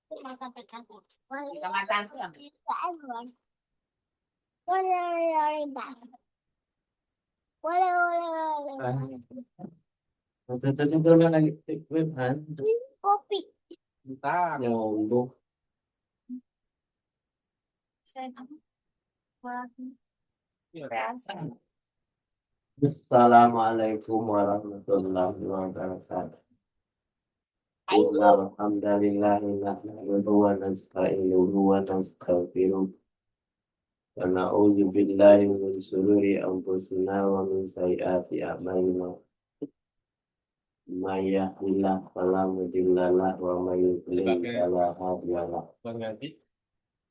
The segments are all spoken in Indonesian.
Kita makan tuh. Maksudnya belum lagi webhan. Kopi. Entar nyambung. Assalamualaikum warahmatullahi wabarakatuh. Alhamdulillahi nahmaduhu wa nasta'inuhu wa nastaghfiruh. Wa na'udzu billahi min shururi anfusina wa min sayyiati a'malina. May yahdihillahu fala mudilla lahu wa may yudlil fala hadiya lahu.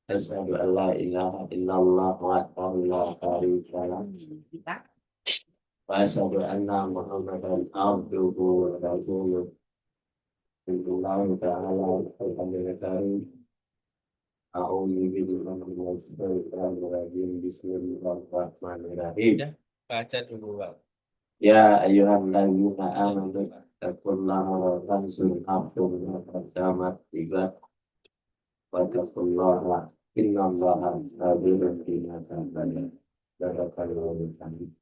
Asyhadu an la ilaha illallah wahdahu la syarika lahu. Wa asyhadu anna Muhammadan abduhu wa rasuluh. Bismillahirrahmanirrahim. Alhamdulillah. A'udzu billahi minasyaitonir rajim. Bismillahirrahmanirrahim. Baca dulu, Bang. Ya ayyuhalladzina amanu taqullaha wa tanzur nafsum ma qaddamat lighad wa taqullaha innallaha khabirun bima ta'malun. Barakallahu fiik.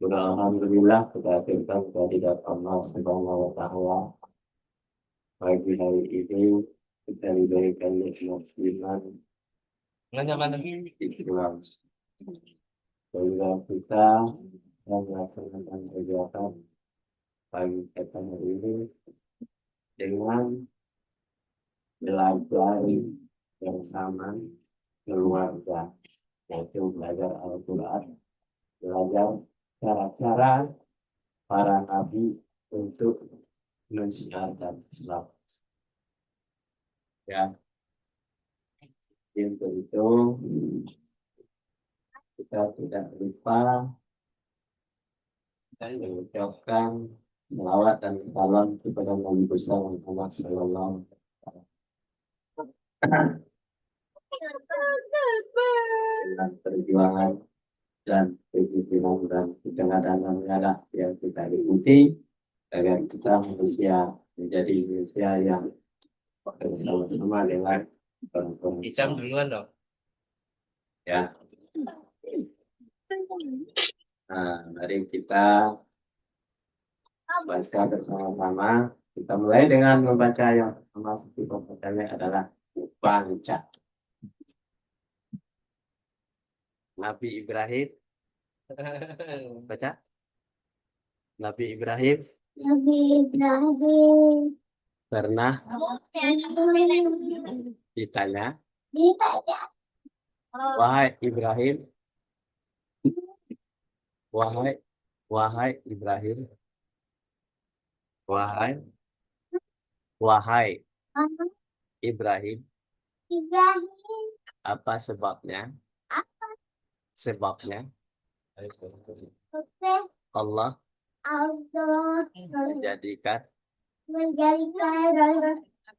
Alhamdulillah kita aturkan kehadirat Allah Subhanahu wa taala. Pagi hari ini kita diberikan nikmat iman Nyaman. Islam. Sehingga kita melaksanakan kegiatan pagi kita hari ini dengan belajar bersama keluarga, yaitu belajar Al-Quran, belajar cara-cara para nabi untuk mensiarkan Islam. Ya, untuk itu kita tidak lupa dan mengucapkan selawat dan salam kepada Nabi besar Muhammad Sallallahu Alaihi Wasallam. Dengan perjuangan dan kejujuran dan keteladanan yang kita ikuti agar kita manusia menjadi manusia yang bersama-sama dengan Icam duluan dong. ya. Nah, mari kita baca bersama-sama. Kita mulai dengan membaca yang pertama. Seperti pembacanya adalah baca. Nabi Ibrahim. Baca. Nabi Ibrahim pernah ditanya, wahai Ibrahim, wahai Ibrahim, wahai Ibrahim, apa sebabnya? Sebabnya Allah menjadikan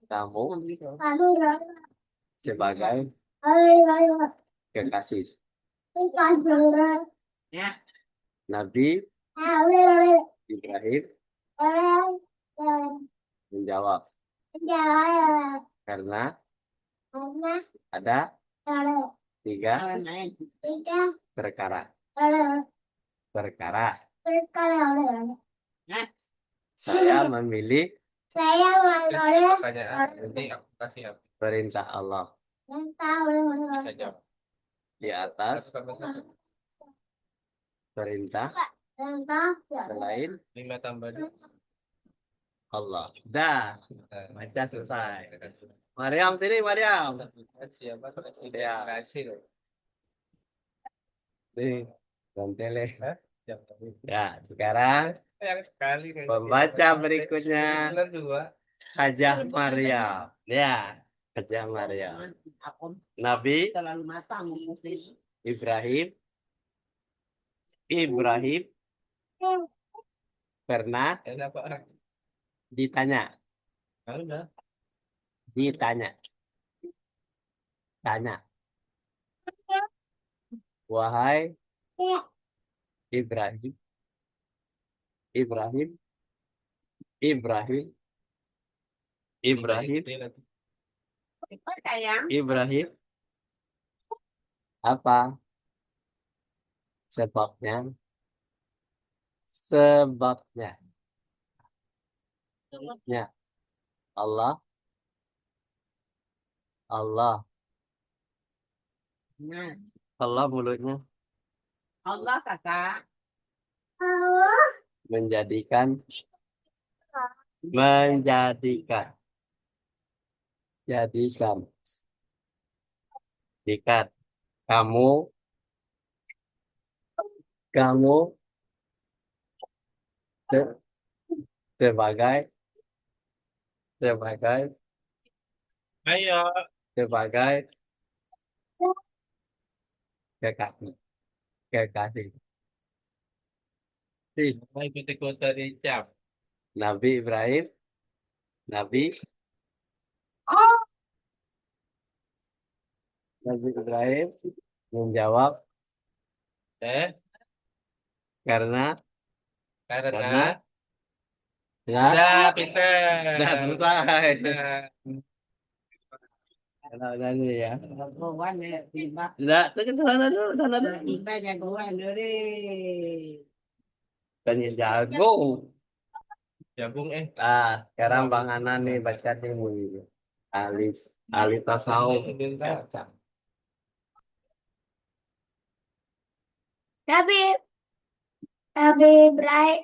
kamu sebagai kekasih. Nabi Ibrahim menjawab, karena ada tiga perkara. Saya memilih Pertanyaan ini aku kasih apa? perintah Allah Bisa jawab. di atas perintah selain 5 tambah 2. Allah. Dah, baca selesai. Mariam sini, Mariam. Siapa tuh? Ya. Kasih. Nih, tele. Jam. Ya, sekarang Yang sekali pembaca berikutnya Bulan 2. Hajah Maryam. Ya, Hajah Maryam. Nabi Terlalu matang. Ibrahim pernah Ada apa orang? ditanya, Udah. tanya, wahai Ibrahim, Ibrahim Cepat sayang. Ibrahim apa sebabnya? Sebabnya ya Allah Allah Nah, Allah mulutnya Allah kakak. menjadikan menjadikan jadikan jika kamu kamu se- sebagai sebagai Ayo. sebagai kekasih kekasih si Mau ikut-ikutan dicap. Nabi Ibrahim Nabi Nabi Ibrahim menjawab Eh, karena karena ya udah pinter. sudah selesai Pinter. kalau tadi ya Jagoan ya, tiba. tidak ke sana dulu Tiba jagoan deh. tanya jago Jagung sekarang Bang Ana nih baca nih mulai alis alis tasawuf Nabi Nabi Ibrahim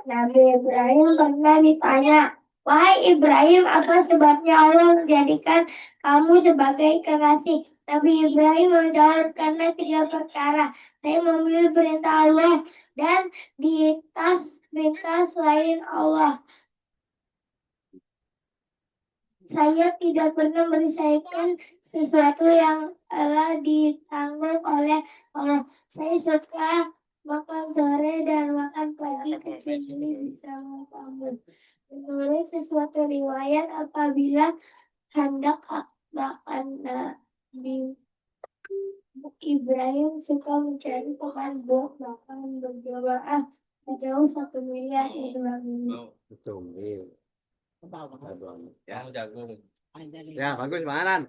Nabi Ibrahim pernah ditanya, wahai Ibrahim, apa sebabnya Allah menjadikan kamu sebagai kekasih? Nabi Ibrahim menjawab, karena 3 perkara. Saya memilih perintah Allah dan di tas perintah selain Allah. Saya tidak pernah menyelesaikan sesuatu yang telah ditanggung oleh Allah. Saya suka makan sore dan makan pagi kecuali bersama kamu. Menurut sesuatu riwayat, apabila hendak makan Nabi Ibrahim suka mencari teman buat makan berjamaah sejauh 1 miliar Ibrahim. betul ya jagung. ya bagus Bang Anan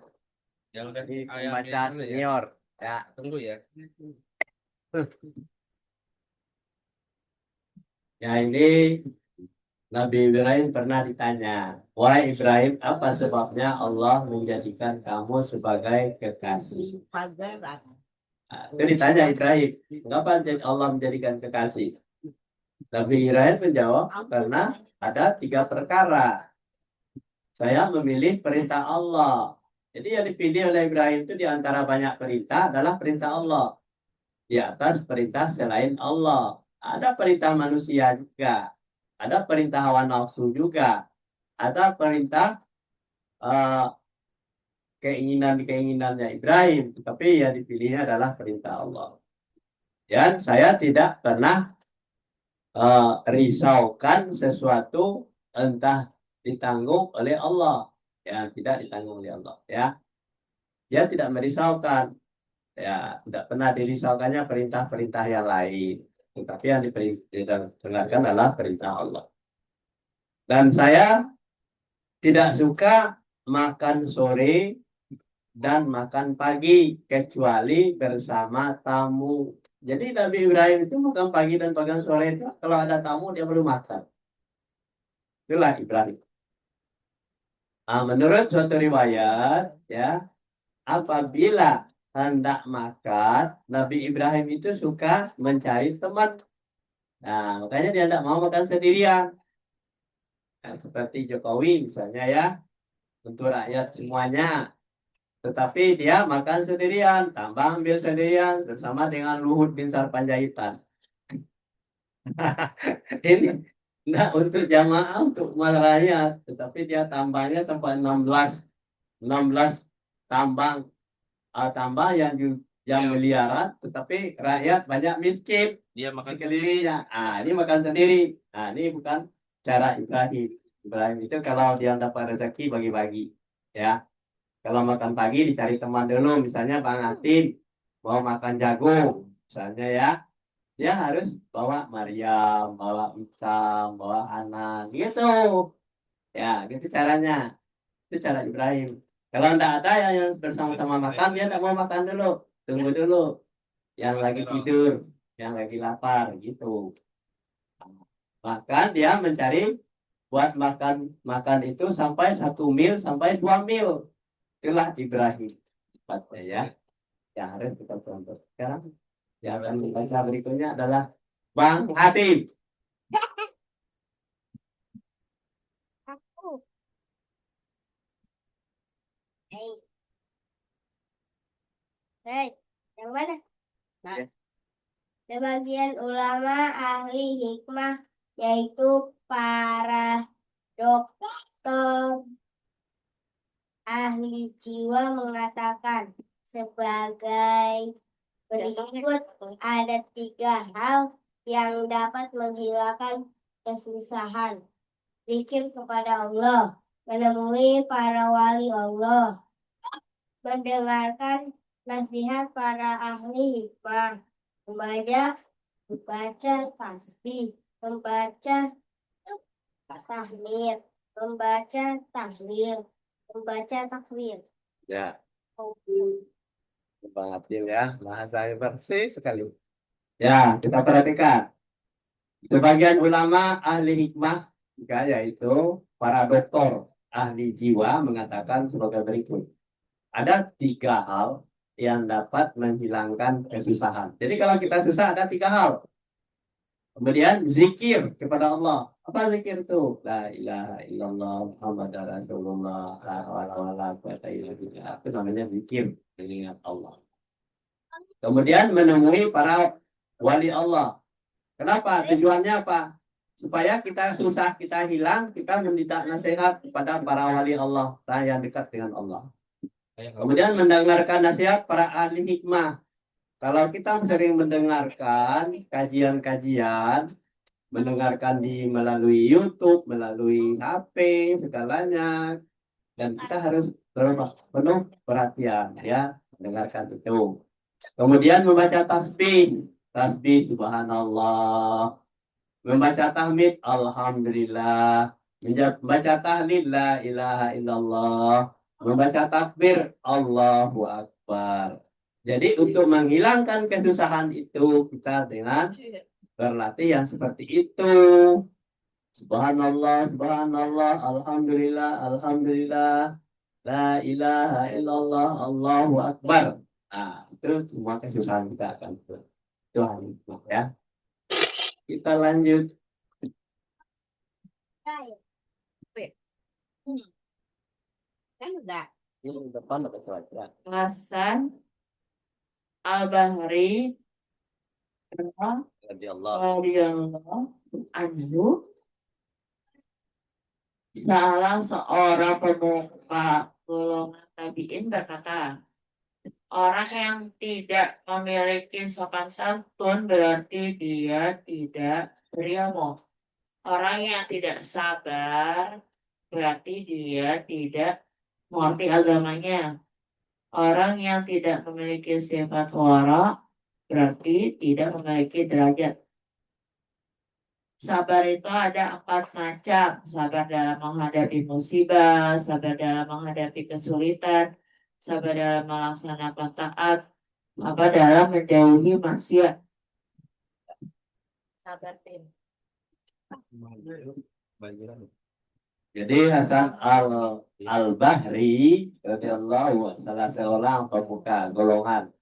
Yang udah ini ayam pembaca dulu ya. senior ya Tunggu ya. ya ini Nabi Ibrahim pernah ditanya, wahai Ibrahim, apa sebabnya Allah menjadikan kamu sebagai kekasih? Pagar. Nah, itu ditanya Ibrahim, kenapa Allah menjadikan kekasih? Nabi Ibrahim menjawab, karena ada 3 perkara. Saya memilih perintah Allah. Jadi yang dipilih oleh Ibrahim itu di antara banyak perintah adalah perintah Allah. Di atas perintah selain Allah. Ada perintah manusia juga. Ada perintah hawa nafsu juga. Ada perintah eh, keinginan-keinginannya Ibrahim. Tetapi yang dipilihnya adalah perintah Allah. Dan saya tidak pernah risaukan sesuatu entah ditanggung oleh Allah. Ya, tidak ditanggung oleh Allah. Ya, dia tidak merisaukan. Ya, tidak pernah dirisaukannya perintah-perintah yang lain. Tetapi yang diperintahkan adalah perintah Allah. Dan saya tidak suka makan sore dan makan pagi kecuali bersama tamu. Jadi Nabi Ibrahim itu makan pagi dan makan sore itu kalau ada tamu dia baru makan. Itulah Ibrahim. Nah, menurut suatu riwayat ya, apabila hendak makan, Nabi Ibrahim itu suka mencari teman. Nah, makanya dia tidak mau makan sendirian. Nah, seperti Jokowi misalnya ya, untuk rakyat semuanya. Tetapi dia makan sendirian, tambah ambil sendirian bersama dengan Luhut bin Sarpanjaitan. Ini enggak untuk jamaah, untuk umat rakyat, tetapi dia tambahnya sampai 16 tambang tambah yang Iya. miliaran, tetapi rakyat banyak miskin Dia makan sekelilingnya. Ini makan sendiri. Ini bukan cara Ibrahim. Ibrahim itu kalau dia dapat rezeki bagi-bagi, ya. Kalau makan pagi dicari teman dulu, misalnya Bang Atin mau makan jagung, misalnya ya, dia harus bawa Maryam, bawa Icam, bawa Anan, gitu. Ya, gitu caranya. Itu cara Ibrahim. Kalau tidak ada yang bersama-sama makan, dia tidak mau makan dulu. Tunggu dulu. Yang lagi tidur, yang lagi lapar, gitu. Bahkan dia mencari buat makan makan itu sampai 1 mil sampai 2 mil. Itulah Ibrahim. Tepatnya ya. Yang harus kita contoh. Sekarang yang akan dibaca berikutnya adalah Bang Hatip. Aku. Hei. Hei, yang mana? Nah, Sebagian ulama ahli hikmah yaitu para dokter ahli jiwa mengatakan sebagai berikut ada 3 hal yang dapat menghilangkan kesusahan. Zikir kepada Allah, menemui para wali Allah, mendengarkan nasihat para ahli hikmah, membaca tasbih, membaca tahmid, membaca tahlil, membaca takbir. Ya, Bang Hatip ya. Bahasanya bersih sekali. Ya, kita perhatikan. Sebagian ulama ahli hikmah, yaitu para dokter ahli jiwa mengatakan sebagai berikut. Ada 3 hal yang dapat menghilangkan kesusahan. Jadi kalau kita susah ada 3 hal. Kemudian zikir kepada Allah. Apa zikir itu? La ilaha illallah Muhammad Rasulullah. La hawla wala quwwata illa billah. Itu namanya zikir, mengingat Allah. Kemudian menemui para wali Allah. Kenapa? Tujuannya apa? Supaya kita susah, kita hilang, kita meminta nasihat kepada para wali Allah yang dekat dengan Allah. Kemudian mendengarkan nasihat para ahli hikmah. Kalau kita sering mendengarkan kajian-kajian, mendengarkan melalui YouTube, melalui HP, segalanya, dan kita harus penuh perhatian ya, mendengarkan itu. Kemudian membaca tasbih, tasbih subhanallah, membaca tahmid alhamdulillah, membaca tahlil la ilaha illallah, membaca takbir Allahu akbar. Jadi untuk menghilangkan kesusahan itu kita dengan berlatih yang seperti itu. Subhanallah, subhanallah, alhamdulillah, alhamdulillah, la ilaha illallah, Allahu akbar. Nah, itu semua kesusahan kita akan Tuhan ya. Kita lanjut. kan udah. Ini depan ada cuaca. Hasan Al-Bahri Radhiyallahu radhiyallahu anhu, salah seorang pemuka golongan tabi'in berkata, orang yang tidak memiliki sopan santun berarti dia tidak berilmu. Orang yang tidak sabar berarti dia tidak mengerti agamanya. Orang yang tidak memiliki sifat wara berarti tidak memiliki derajat. Sabar itu ada 4 macam. Sabar dalam menghadapi musibah, sabar dalam menghadapi kesulitan, sabar dalam melaksanakan taat, sabar dalam menjauhi maksiat. Sabar tim. Jadi Hasan Al-Bahri radhiyallahu salah seorang pemuka golongan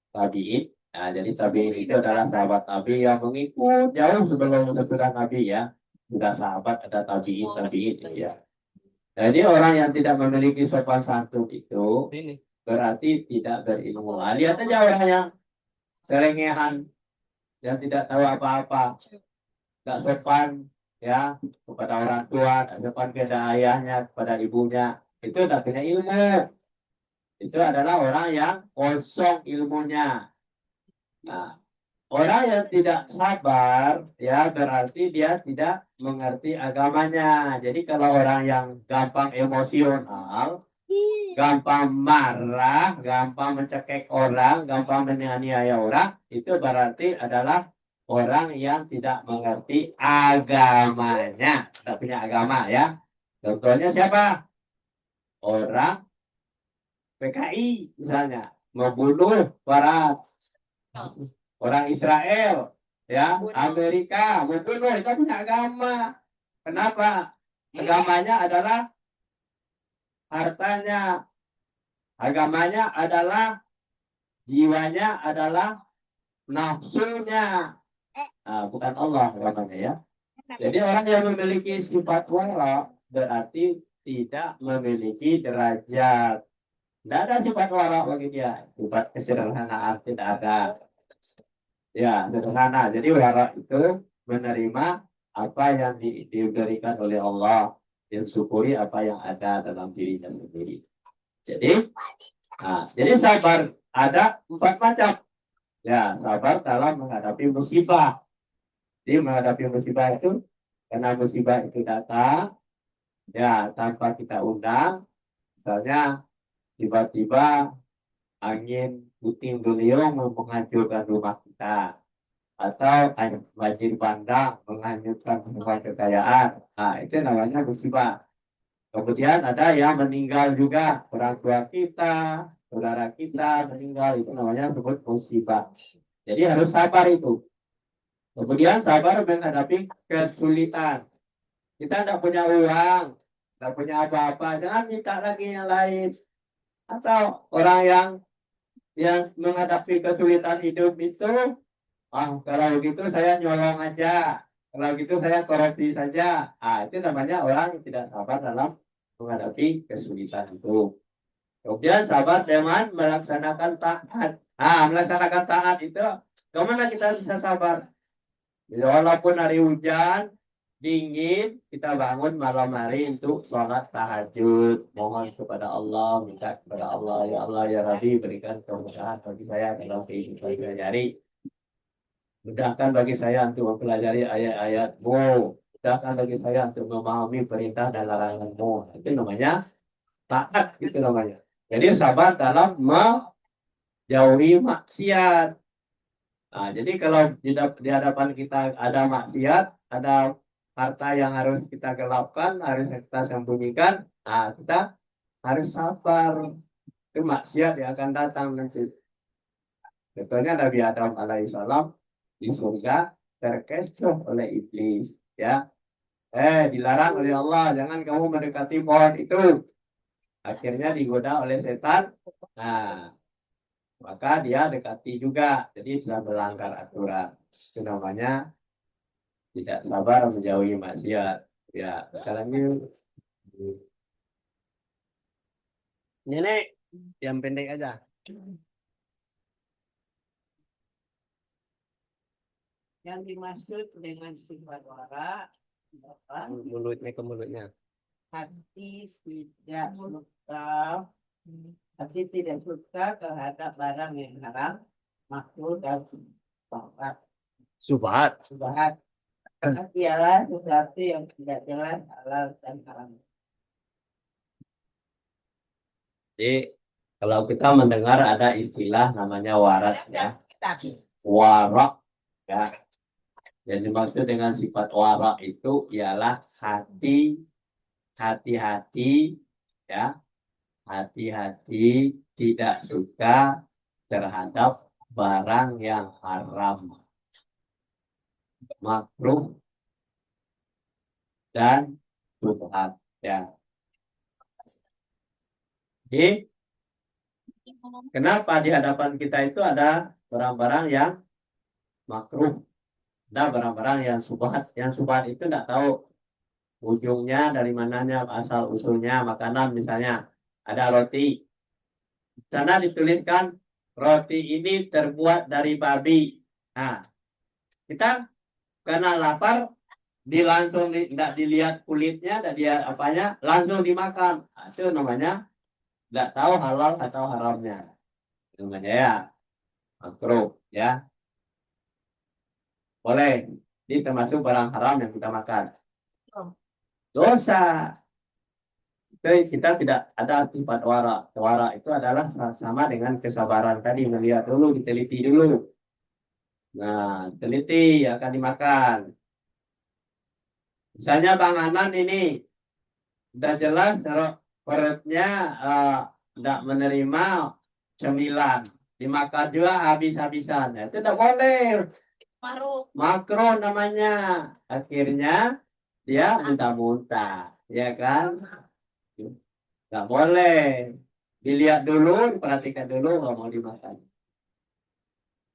tabi'in. Nah, jadi tabi'in itu adalah sahabat Nabi yang mengikut jauh sebelum kesudahan Nabi ya. Sudah sahabat ada tabi'in ya. Jadi orang yang tidak memiliki sopan santun itu berarti tidak berilmu. Nah, lihat aja orang yang selengehan, yang tidak tahu apa-apa, tidak sopan ya kepada orang tua, tidak sopan kepada ayahnya, kepada ibunya, itu tidak punya ilmu. Itu adalah orang yang kosong ilmunya. Nah, orang yang tidak sabar ya berarti dia tidak mengerti agamanya. Jadi kalau orang yang gampang emosional, gampang marah, gampang mencekik orang, gampang menganiaya orang, itu berarti adalah orang yang tidak mengerti agamanya, tidak punya agama ya. Contohnya siapa? orang PKI misalnya membunuh para orang Israel, ya, Amerika membunuh, itu punya agama. Kenapa? Agamanya adalah hartanya, agamanya adalah jiwanya, adalah nafsunya. Nah, bukan Allah agamanya ya. Jadi orang yang memiliki sifat wara berarti tidak memiliki derajat. Tidak ada sifat wara bagi dia. Sifat kesederhanaan tidak ada. Ya, sederhana. Jadi wara itu menerima apa yang diberikan oleh Allah, mensyukuri apa yang ada dalam dirinya sendiri. Jadi sabar ada 4 macam. Ya, sabar dalam menghadapi musibah. Jadi menghadapi musibah itu, karena musibah itu datang, ya tanpa kita undang, misalnya tiba-tiba angin puting beliung menghancurkan rumah kita, atau banjir bandang menghancurkan semua kekayaan. Nah, itu namanya musibah. Kemudian ada yang meninggal juga, orang tua kita, saudara kita meninggal, itu namanya disebut musibah. Jadi harus sabar itu. Kemudian sabar menghadapi kesulitan. Kita tidak punya uang, tidak punya apa-apa, jangan minta lagi yang lain. Atau orang yang menghadapi kesulitan hidup itu, kalau begitu saya nyolong aja, kalau gitu saya korupsi saja. Itu namanya orang yang tidak sabar dalam menghadapi kesulitan itu. Kemudian sabar dengan melaksanakan taat. Melaksanakan taat itu, kemana kita bisa sabar? Walaupun hari hujan, dingin, kita bangun malam hari untuk sholat tahajud. Mohon kepada Allah, minta kepada Allah, ya Allah, ya Rabbi, berikan kemudahan bagi saya dalam kehidupan sehari-hari. Mudahkan bagi saya untuk mempelajari ayat-ayat-Mu. Mudahkan bagi saya untuk memahami perintah dan larangan-Mu. Itu namanya taat, itu namanya. Jadi sabar dalam menjauhi maksiat. Jadi kalau di hadapan kita ada maksiat, ada harta yang harus kita gelapkan, harus kita sembunyikan, kita harus sabar. Itu maksiat yang akan datang nanti. Contohnya Nabi Adam alaihissalam di surga terkecoh oleh iblis, ya. Dilarang oleh Allah, jangan kamu mendekati pohon itu. Akhirnya digoda oleh setan. Maka dia dekati juga, jadi sudah melanggar aturan. Itu namanya tidak sabar menjauhi maksiat. Ya, sekarang ini yang pendek aja. Yang dimaksud dengan sifat wara, Mulutnya ke mulutnya. hati tidak suka, hati tidak suka terhadap barang yang haram, makruh dan Subhat. subhat. Karena ialah sesuatu yang tidak jelas halal dan haram. Jadi kalau kita mendengar ada istilah namanya warat, ya. Warak, ya. Yang dimaksud dengan sifat warak itu ialah hati-hati, ya. Hati-hati tidak suka terhadap barang yang haram, makruh dan subhat, ya. Jadi kenapa di hadapan kita itu ada barang-barang yang makruh, ada barang-barang yang subhat. Yang subhat itu tidak tahu ujungnya dari mananya, asal usulnya makanan. Misalnya ada roti, di sana dituliskan roti ini terbuat dari babi. Kita karena lapar, langsung tidak dilihat kulitnya, tidak dilihat apanya, langsung dimakan. Itu namanya tidak tahu halal atau haramnya. Itu namanya ya makruh, ya. Boleh, ini termasuk barang haram yang kita makan. Dosa. Kita tidak ada sifat wara. Wara itu adalah sama dengan kesabaran tadi, melihat dulu, diteliti dulu. Teliti akan dimakan. Misalnya panganan ini sudah jelas perutnya tidak menerima cemilan, dimakan juga habis-habisan. Nah, itu tidak boleh. Makro namanya. Akhirnya dia muntah-muntah, ya kan? Nggak boleh. Dilihat dulu, diperhatikan dulu, nggak mau dimakan.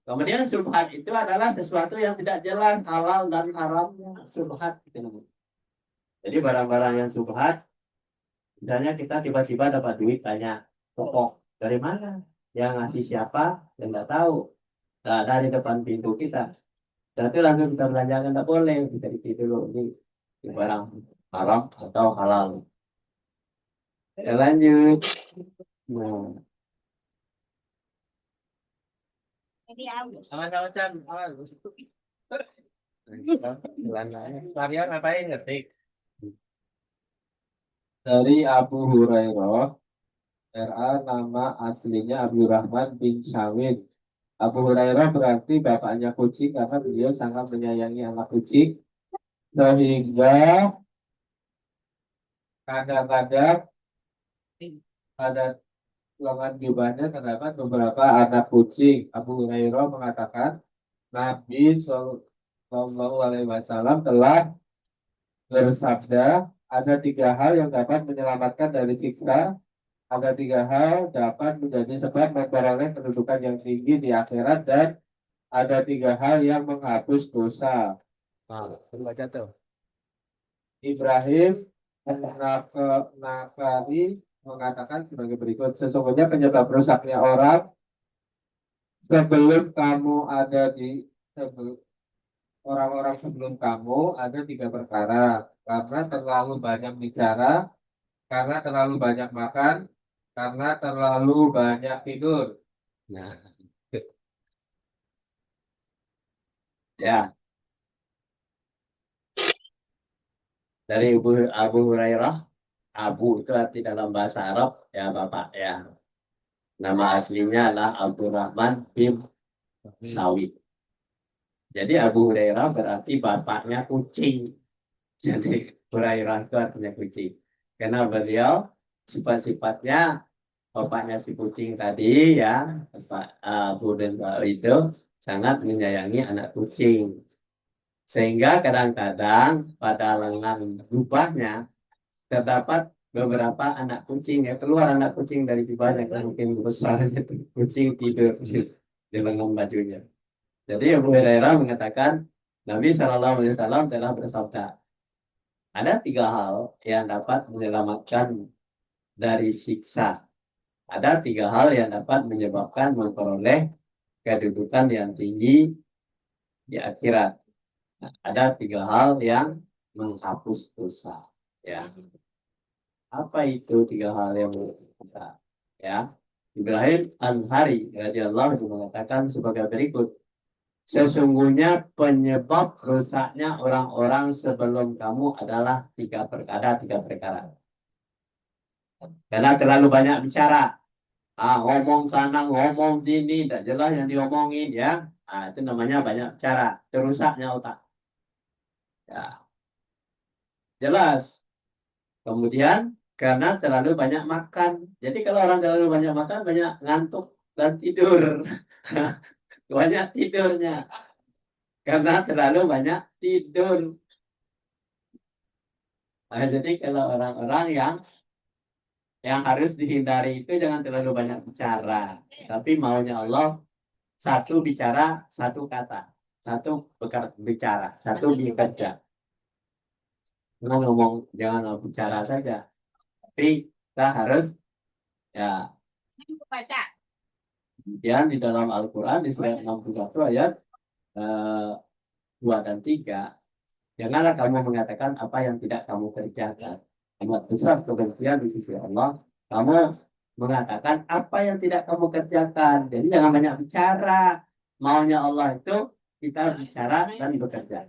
Kemudian subhat itu adalah sesuatu yang tidak jelas halal dan haramnya. Subhat itu namanya. Jadi barang-barang yang subhat, misalnya kita tiba-tiba dapat duit banyak, pokok dari mana? Yang ngasih siapa? Yang nggak tahu. Nggak ada di depan pintu kita. Dan itu langsung kita belanjakan, tidak boleh. Kita isi dulu ini barang haram atau halal. Ya, lanjut. Nah, Sama-sama Chan. Kalian ngapain ngetik? Dari Abu Hurairah, RA nama aslinya Abdurrahman bin Syawid. Abu Hurairah berarti bapaknya kucing karena beliau sangat menyayangi anak kucing sehingga kadang-kadang ada lengan jubahnya terdapat beberapa anak kucing. Abu Hurairah mengatakan Nabi Shallallahu Alaihi Wasallam telah bersabda, ada 3 hal yang dapat menyelamatkan dari siksa, ada 3 hal dapat menjadi sebab memperoleh kedudukan yang tinggi di akhirat, dan ada 3 hal yang menghapus dosa. baca tuh. Ibrahim Nakari mengatakan sebagai berikut, sesungguhnya penyebab rusaknya orang sebelum kamu ada di orang-orang sebelum kamu ada 3 perkara. Karena terlalu banyak bicara, karena terlalu banyak makan, karena terlalu banyak tidur. Nah, ya. Dari Abu Hurairah, Abu itu arti dalam bahasa Arab ya bapak ya. Nama aslinya adalah Abdurrahman bin Sawid. Jadi Abu Hurairah berarti bapaknya kucing. Jadi Hurairah itu artinya kucing. Karena beliau sifat-sifatnya bapaknya si kucing tadi ya, Pak Abu dan Pak itu sangat menyayangi anak kucing. Sehingga kadang-kadang pada lengan jubahnya terdapat beberapa anak kucing ya, keluar anak kucing dari jubahnya kan mungkin besarnya itu kucing tidur di lengan bajunya. Jadi Abu Hurairah mengatakan Nabi Shallallahu Alaihi Wasallam telah bersabda, ada 3 hal yang dapat menyelamatkan dari siksa. Ada 3 hal yang dapat menyebabkan memperoleh kedudukan yang tinggi di akhirat. Nah, ada 3 hal yang menghapus dosa. Ya, apa itu 3 hal yang menghapus dosa? Ya, Ibrahim An-Hari radhiyallahu anhu mengatakan sebagai berikut. Sesungguhnya penyebab rusaknya orang-orang sebelum kamu adalah 3 perkara. Karena terlalu banyak bicara. Ngomong sana, ngomong sini, tidak jelas yang diomongin ya. Itu namanya banyak bicara. Terusaknya otak. Ya, jelas. Kemudian karena terlalu banyak makan. Jadi kalau orang terlalu banyak makan, banyak ngantuk dan tidur. Banyak tidurnya. Karena terlalu banyak tidur. Jadi kalau orang-orang yang harus dihindari itu jangan terlalu banyak bicara. Tapi maunya Allah, 1 bicara, 1 kata. 1 bicara, 1 bekerja. Jangan bicara saja. Tapi kita harus ya. Kemudian di dalam Al-Quran di surat 61 ayat 2 dan 3, janganlah kamu mengatakan apa yang tidak kamu kerjakan. Amat besar kebencian di sisi Allah. Kamu mengatakan apa yang tidak kamu kerjakan. Jadi jangan banyak bicara. Maunya Allah itu kita bicara dan bekerja.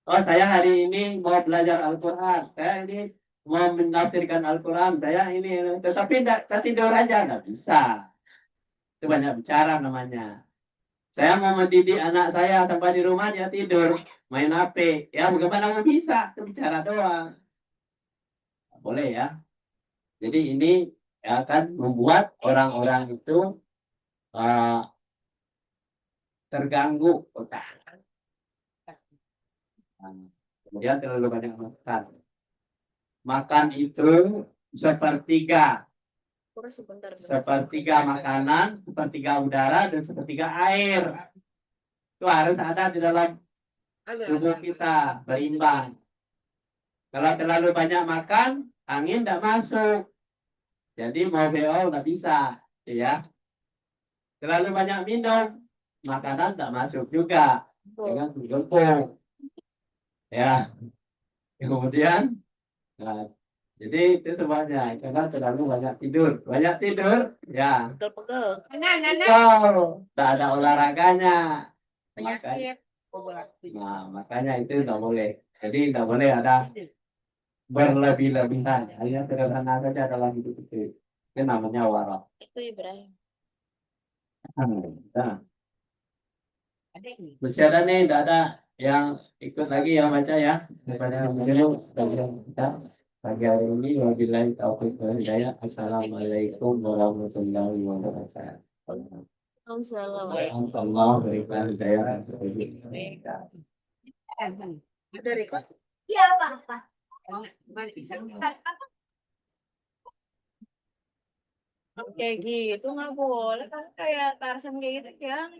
Oh, saya hari ini mau belajar Al-Quran. Saya ini mau menafsirkan Al-Quran. Saya ini, tetapi tidak tidur aja nggak bisa. Itu banyak bicara namanya. Saya mau mendidik anak saya sampai di rumah dia tidur, main HP. Ya bagaimana mau bisa? Itu bicara doang. Boleh ya. Jadi ini akan membuat orang-orang itu uh, terganggu otak. Kemudian terlalu banyak makan. Makan itu sepertiga. Sepertiga makanan, sepertiga udara, dan sepertiga air. Itu harus ada di dalam tubuh kita, berimbang. Kalau terlalu banyak makan, angin tidak masuk. Jadi mau BO nggak bisa. Ya. Terlalu banyak minum, makanan tidak masuk juga. Dengan tubuh. Ya. Kemudian, nah, jadi itu semuanya. Karena terlalu banyak tidur. Banyak tidur, ya. Pegel-pegel. Betul. Tak ada olahraganya. Makanya, makanya itu tidak boleh. Jadi tidak boleh ada berlebih-lebihan. Hanya sederhana saja dalam hidup itu. Itu namanya warok. Itu Ibrahim. Nah, masih ada nih, tidak ada yang ikut lagi yang baca ya. Daripada dulu kita pagi hari ini wabillahi taufiq wal hidayah. Assalamualaikum warahmatullahi wabarakatuh. Assalamualaikum warahmatullahi wabarakatuh. Ada record? Iya, apa-apa. Kayak gitu nggak boleh kan kayak Tarzan kayak gitu ya.